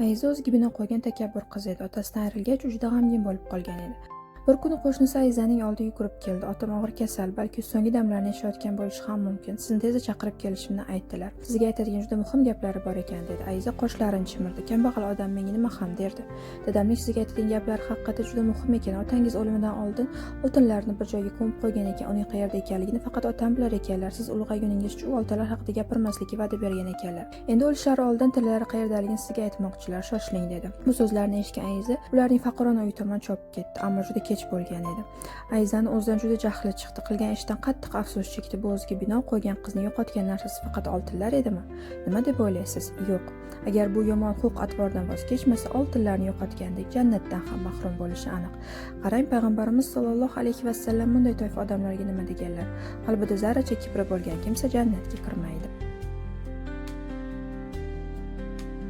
Ayiza o'ziga bino qo'ygan takabbur qiz edi. Otasidan ayrilgach, juda g'amgin bo'lib qolgan edi. Bir kuni qo'shnisi Ayizaning oldiga yugurib keldi. Otam og'ir kasal, balki so'nggi damlarini yashayotgan bo'lishi ham mumkin. Sizni tezda chaqirib kelishimni aytdilar. Sizga aytadigan juda muhim gaplari bor ekan dedi. Ayiza qoshlarini chimirdi. Kambag'al odam menga nima ham derdi. Dadamning sizga aytadigan gaplari haqiqatda juda muhim ekan. Otangiz o'limidan oldin oltinlarni bir joyga ko'mib qo'ygan ekan. Uning qayerda ekanligini faqat otam bilar ekanlar. Siz ulg'ayguningizcha u oltinlar haqida gapirmaslikka va'da bergan ekanlar. Endi o'lishlari oldin tillari qayerdaligini sizga aytmoqchilar. Shoshiling dedi. Bu so'zlarni eshitgan Ayiza ularning faqirona uyi tomon chopib ketdi. Ammo juda kech bo'lgan edi. Ayizani o'zidan juda jahli chiqdi. Qilgan ishdan qattiq afsus chekdi. Bu o'ziga bino qo'ygan qizni yo'qotgan narsasi faqat oltinlar edimi? Nima deb o'ylaysiz? Yo'q. Agar bu yomon xulq-atvordan voz kechmasa, oltinlarni yo'qotgandek jannatdan ham mahrum bo'lishi aniq. Qarang, payg'ambarimiz sollallohu alayhi vasallam bunday toifa odamlarga nima deganlar? Qalbida zarracha kibri bo'lgan kimsa jannatga kirmaydi.